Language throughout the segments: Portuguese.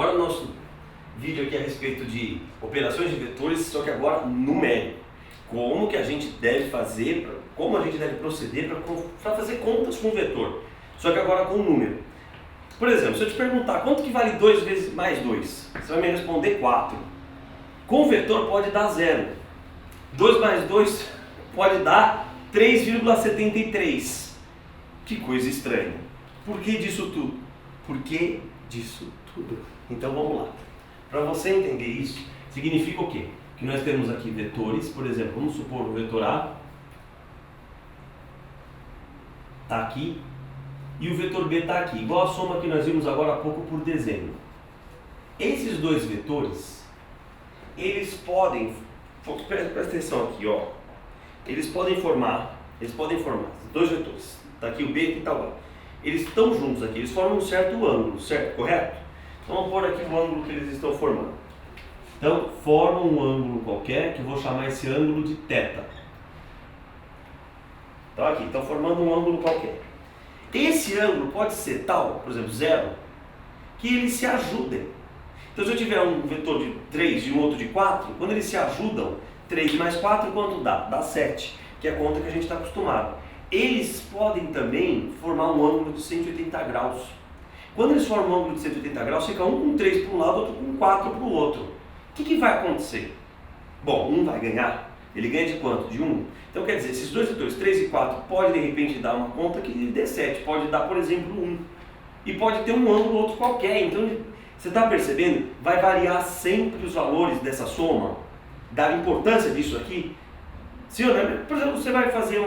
Agora o nosso vídeo aqui é a respeito de operações de vetores, só que agora numérico. Como que a gente deve fazer, como a gente deve proceder para fazer contas com vetor, só que agora com número. Por exemplo, se eu te perguntar quanto que vale 2 vezes mais 2, você vai me responder 4. Com o vetor pode dar 0. 2 mais 2 pode dar 3,73. Que coisa estranha. Por que disso tudo? Por que disso tudo? Então vamos lá. Para você entender isso, significa o quê? Que nós temos aqui vetores, por exemplo, vamos supor o vetor A está aqui e o vetor B está aqui, igual a soma que nós vimos agora há pouco por desenho. Esses dois vetores, eles podem, presta atenção aqui, ó, eles podem formar dois vetores, está aqui o B e aqui está o A. Eles estão juntos aqui, eles formam um certo ângulo, certo? Correto? Então vamos pôr aqui o ângulo que eles estão formando. Então formam um ângulo qualquer, que eu vou chamar esse ângulo de θ. Então aqui, estão formando um ângulo qualquer. Esse ângulo pode ser tal, por exemplo, 0, que eles se ajudem. Então se eu tiver um vetor de 3 e um outro de 4, quando eles se ajudam, 3 mais 4 quanto dá? Dá 7, que é a conta que a gente está acostumado. Eles podem também formar um ângulo de 180 graus. Quando eles formam um ângulo de 180 graus, fica um com 3 para um lado, outro com 4 para o outro. O que vai acontecer? Bom, um vai ganhar. Ele ganha de quanto? De 1. Então quer dizer, esses dois vetores, 3 e 4, pode de repente dar uma conta que dê 7. Pode dar, por exemplo, 1. E pode ter um ângulo outro qualquer. Então, você está percebendo? Vai variar sempre os valores dessa soma. Da importância disso aqui. Sim ou não? Por exemplo, você vai fazer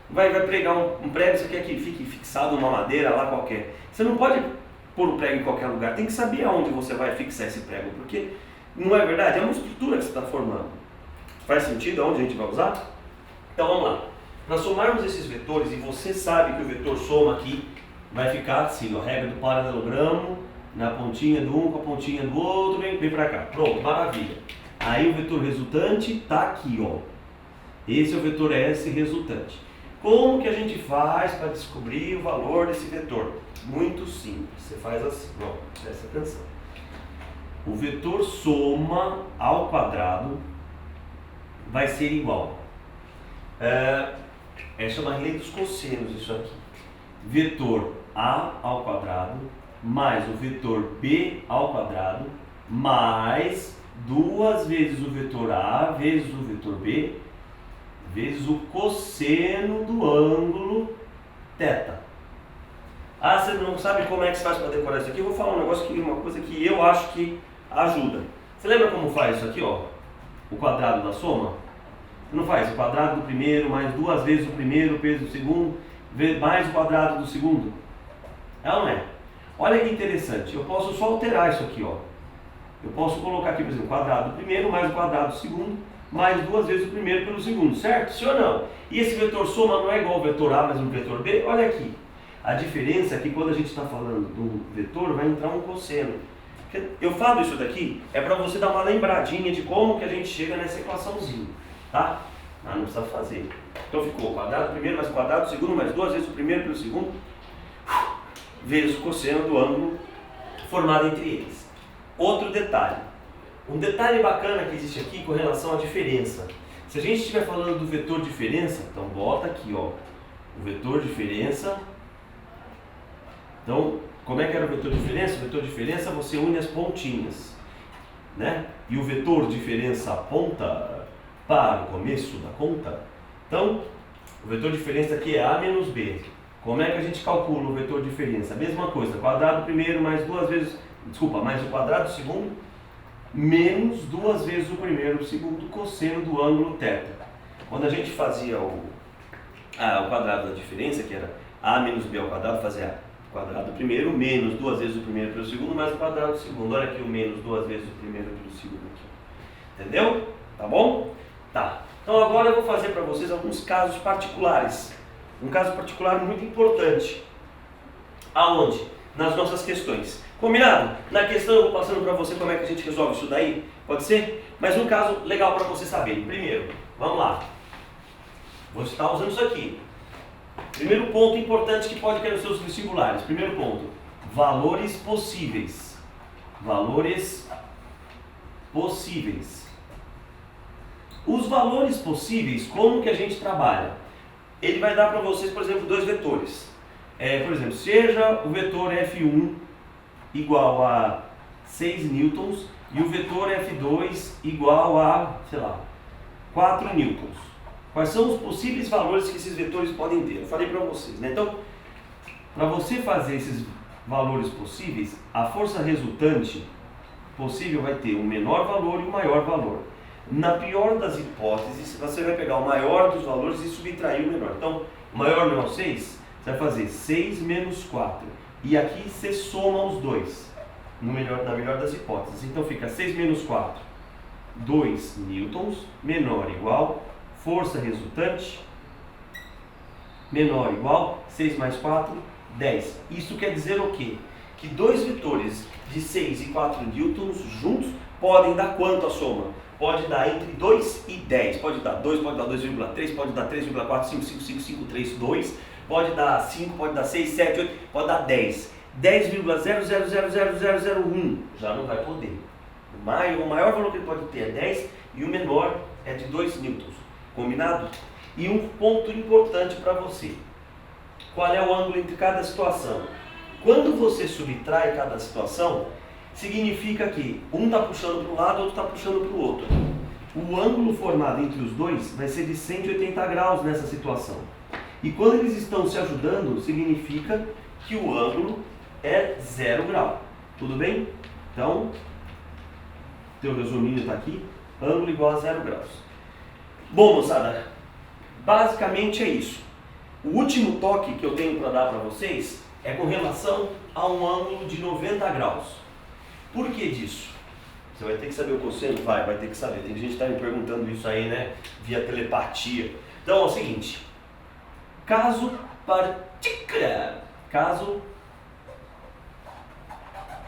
vai pregar um prego, você quer que fique fixado numa madeira lá qualquer. Você não pode pôr o prego em qualquer lugar. Tem que saber aonde você vai fixar esse prego. Porque, não é verdade? É uma estrutura que você está formando. Faz sentido aonde a gente vai usar? Então vamos lá. Para somarmos esses vetores, e você sabe que o vetor soma aqui vai ficar assim, ó, regra do paralelogramo, na pontinha do um com a pontinha do outro, vem para cá. Pronto, maravilha. Aí o vetor resultante está aqui, ó. Esse é o vetor S resultante. Como que a gente faz para descobrir o valor desse vetor? Muito simples. Você faz assim, ó, presta atenção. O vetor soma ao quadrado vai ser igual. É chamar lei dos cossenos isso aqui. Vetor A ao quadrado mais o vetor B ao quadrado mais 2 vezes o vetor A vezes o vetor B vezes o cosseno do ângulo θ. Ah, você não sabe como é que se faz para decorar isso aqui? Eu vou falar uma coisa que eu acho que ajuda. Você lembra como faz isso aqui, ó? O quadrado da soma? Não faz o quadrado do primeiro mais 2 vezes o primeiro vezes o segundo mais o quadrado do segundo? É ou não é? Olha que interessante, eu posso só alterar isso aqui, ó. Eu posso colocar aqui, por exemplo, o quadrado do primeiro mais o quadrado do segundo mais 2 vezes o primeiro pelo segundo, certo? Sim ou não? E esse vetor soma não é igual ao vetor A mais o vetor B? Olha aqui. A diferença é que quando a gente está falando do vetor, vai entrar um cosseno. Eu falo isso daqui, é para você dar uma lembradinha de como que a gente chega nessa equaçãozinha, tá? Mas não precisa fazer. Então ficou o quadrado do primeiro mais o quadrado do segundo mais 2 vezes o primeiro pelo segundo vezes o cosseno do ângulo formado entre eles. Outro detalhe. Um detalhe bacana que existe aqui com relação à diferença. Se a gente estiver falando do vetor diferença, então bota aqui, ó, o vetor diferença. Então, como é que era o vetor diferença? O vetor diferença você une as pontinhas, né? E o vetor diferença aponta para o começo da conta. Então, o vetor diferença aqui é A menos B. Como é que a gente calcula o vetor diferença? A mesma coisa, quadrado primeiro mais 2 vezes, mais o quadrado segundo menos 2 vezes o primeiro segundo cosseno do ângulo θ. Quando a gente fazia o quadrado da diferença, que era A menos B ao quadrado, fazia o quadrado primeiro menos 2 vezes o primeiro pelo segundo mais o quadrado do segundo. Olha aqui o menos 2 vezes o primeiro pelo segundo aqui. Entendeu? Tá bom? Tá. Então agora eu vou fazer para vocês alguns casos particulares. Um caso particular muito importante. Aonde? Nas nossas questões. Combinado? Na questão eu vou passando para você como é que a gente resolve isso daí. Pode ser? Mas um caso legal para você saber. Primeiro, vamos lá. Vou estar usando isso aqui. Primeiro ponto importante que pode cair nos seus vestibulares. Primeiro ponto. Valores possíveis. Valores possíveis. Os valores possíveis, como que a gente trabalha? Ele vai dar para vocês, por exemplo, dois vetores. Por exemplo, seja o vetor F1 igual a 6 newtons e o vetor F2 igual a, sei lá, 4 newtons. Quais são os possíveis valores que esses vetores podem ter? Eu falei para vocês, né? Então, para você fazer esses valores possíveis, a força resultante possível vai ter o menor valor e o maior valor. Na pior das hipóteses, você vai pegar o maior dos valores e subtrair o menor. Então, o maior menor 6, você vai fazer 6 menos 4. E aqui você soma os dois, na melhor das hipóteses. Então fica 6 menos 4, 2 newtons, menor igual, força resultante, menor igual, 6 mais 4, 10. Isso quer dizer o quê? Que dois vetores de 6 e 4 newtons juntos podem dar quanto a soma? Pode dar entre 2 e 10. Pode dar 2, pode dar 2,3, pode dar 3,4, 5, 5, 5, 5, 3, 2. Pode dar 5, pode dar 6, 7, 8, pode dar 10. 10,00000001 já não vai poder. O maior valor que ele pode ter é 10 e o menor é de 2 newtons. Combinado? E um ponto importante para você. Qual é o ângulo entre cada situação? Quando você subtrai cada situação, significa que um está puxando para um lado, outro está puxando para o outro. O ângulo formado entre os dois vai ser de 180 graus nessa situação. E quando eles estão se ajudando, significa que o ângulo é 0 grau. Tudo bem? Então, teu resuminho está aqui, ângulo igual a 0 graus. Bom, moçada, basicamente é isso. O último toque que eu tenho para dar para vocês é com relação a um ângulo de 90 graus. Por que disso? Você vai ter que saber o cosseno? Vai ter que saber. Tem gente que está me perguntando isso aí, né? Via telepatia. Então é o seguinte. Caso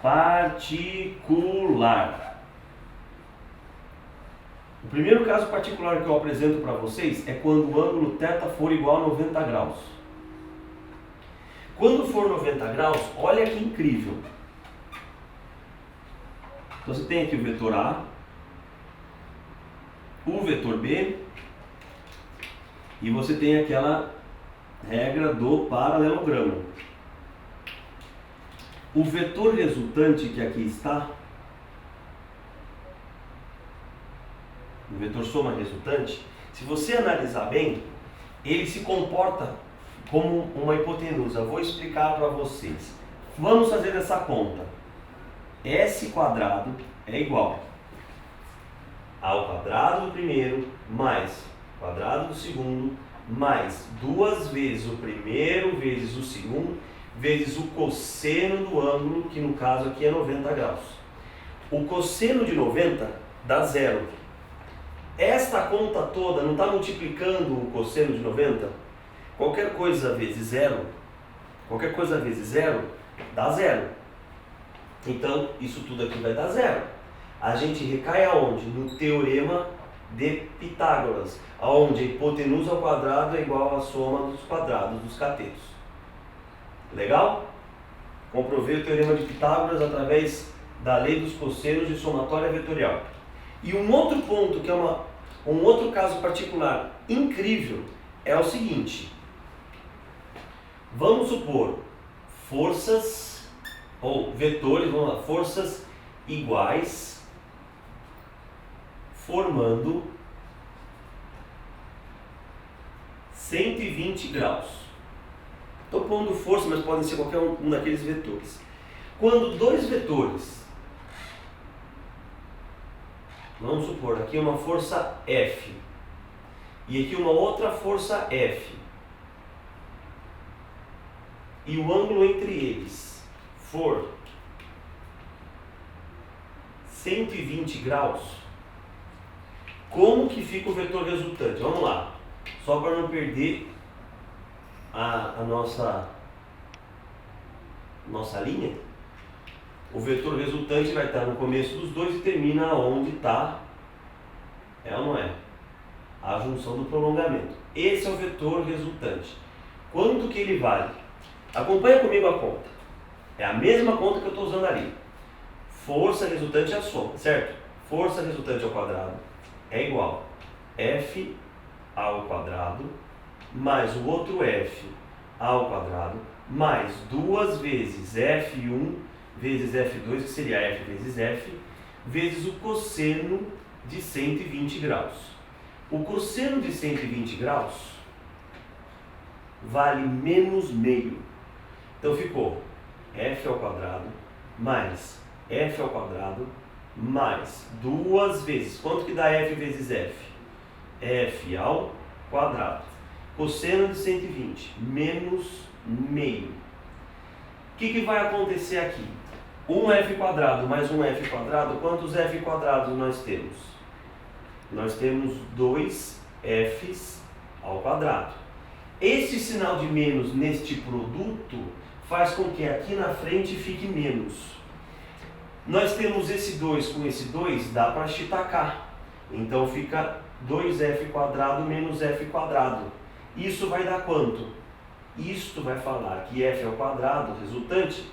particular. O primeiro caso particular que eu apresento para vocês é quando o ângulo θ for igual a 90 graus. Quando for 90 graus, olha que incrível. Então você tem aqui o vetor A, o vetor B, e você tem aquela regra do paralelogramo. O vetor resultante que aqui está, o vetor soma resultante, se você analisar bem, ele se comporta como uma hipotenusa. Eu vou explicar para vocês. Vamos fazer essa conta. S quadrado é igual ao quadrado do primeiro mais o quadrado do segundo mais 2 vezes o primeiro vezes o segundo vezes o cosseno do ângulo, que no caso aqui é 90 graus. O cosseno de 90 dá 0. Esta conta toda não está multiplicando o cosseno de 90? Qualquer coisa vezes 0, dá 0. Então, isso tudo aqui vai dar 0. A gente recai aonde? No teorema de Pitágoras, onde a hipotenusa ao quadrado é igual à soma dos quadrados dos catetos. Legal? Comprovei o teorema de Pitágoras através da lei dos cossenos de somatória vetorial. E um outro ponto, que é um outro caso particular incrível, é o seguinte. Vamos supor forças ou vetores, vamos lá, forças iguais formando 120 graus. Estou pondo força, mas podem ser qualquer um daqueles vetores. Quando dois vetores, vamos supor, aqui uma força F e aqui uma outra força F, e o ângulo entre eles for 120 graus, como que fica o vetor resultante? Vamos lá, só para não perder a nossa linha. O vetor resultante vai estar no começo dos dois e termina onde está, é ou não é? A junção do prolongamento. Esse é o vetor resultante. Quanto que ele vale? Acompanha comigo a conta. É a mesma conta que eu estou usando ali. força resultante é a soma, certo? Força resultante ao quadrado é igual a F ao quadrado mais o outro F ao quadrado mais 2 vezes F1 vezes F2, que seria F vezes F, vezes o cosseno de 120 graus. O cosseno de 120 graus vale menos meio. Então ficou F ao quadrado mais F ao quadrado mais 2 vezes, quanto que dá F vezes F? F ao quadrado. Cosseno de 120 menos meio. O que vai acontecer aqui? 1F quadrado mais 1F quadrado, quantos F quadrados nós temos? Nós temos 2Fs ao quadrado. Esse sinal de menos neste produto faz com que aqui na frente fique menos. Nós temos esse 2 com esse 2, dá para chitacar. Então fica 2F quadrado menos F quadrado. Isso vai dar quanto? Isto vai falar que F ao quadrado, resultante,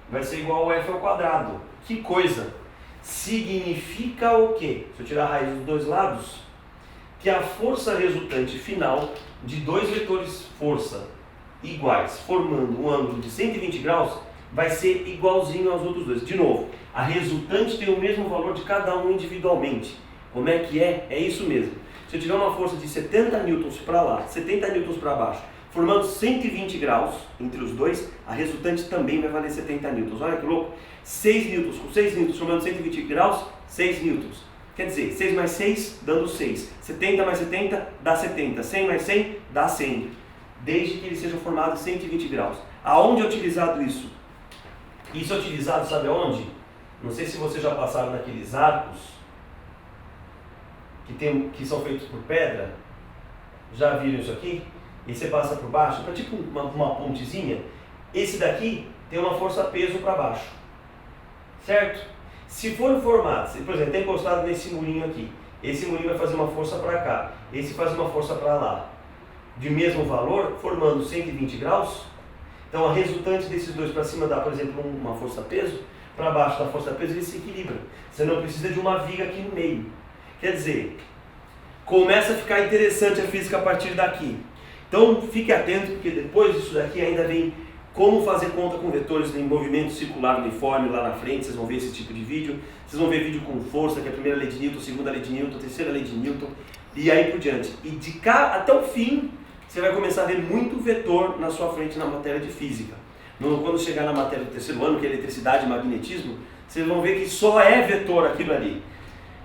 vai ser igual a F ao quadrado. Que coisa! Significa o quê? Se eu tirar a raiz dos dois lados, que a força resultante final de dois vetores força iguais, formando um ângulo de 120 graus, vai ser igualzinho aos outros dois. De novo, a resultante tem o mesmo valor de cada um individualmente. Como é que é? É isso mesmo. Se eu tiver uma força de 70 newtons para lá, 70 newtons para baixo, formando 120 graus entre os dois, a resultante também vai valer 70 newtons. Olha que louco! 6 newtons com 6 newtons formando 120 graus, 6 newtons. Quer dizer, 6 mais 6 dando 6. 70 mais 70 dá 70. 100 mais 100 dá 100. Desde que eles sejam formados 120 graus. Aonde é utilizado isso? Isso é utilizado, sabe aonde? Não sei se vocês já passaram naqueles arcos que são feitos por pedra. Já viram isso aqui? E você passa por baixo, é tipo uma pontezinha. Esse daqui tem uma força-peso para baixo. Certo? Se for formado, por exemplo, tem encostado nesse murinho aqui. Esse murinho vai fazer uma força para cá. Esse faz uma força para lá. De mesmo valor, formando 120 graus. Então a resultante desses dois para cima dá, por exemplo, uma força-peso. Para baixo da força-peso ele se equilibra. Você não precisa de uma viga aqui no meio. Quer dizer, começa a ficar interessante a física a partir daqui. Então fique atento, porque depois disso daqui ainda vem como fazer conta com vetores em movimento circular uniforme lá na frente. Vocês vão ver esse tipo de vídeo. Vocês vão ver vídeo com força, que é a primeira lei de Newton, a segunda lei de Newton, a terceira lei de Newton, e aí por diante. E de cá até o fim, você vai começar a ver muito vetor na sua frente na matéria de física. Quando chegar na matéria do terceiro ano, que é eletricidade e magnetismo, vocês vão ver que só é vetor aquilo ali.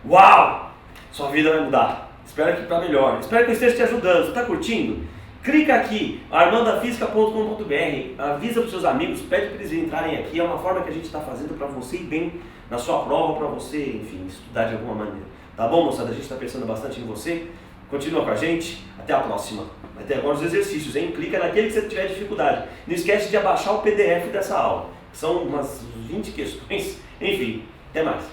Uau! Sua vida vai mudar. Espero que para melhor. Espero que eu esteja te ajudando. Você está curtindo? Clica aqui, armandafisica.com.br, avisa para os seus amigos, pede para eles entrarem aqui. É uma forma que a gente está fazendo para você ir bem na sua prova, para você, enfim, estudar de alguma maneira. Tá bom, moçada? A gente está pensando bastante em você. Continua com a gente. Até a próxima. Vai ter agora os exercícios, hein? Clica naquele que você tiver dificuldade. Não esquece de abaixar o PDF dessa aula. São umas 20 questões. Enfim, até mais.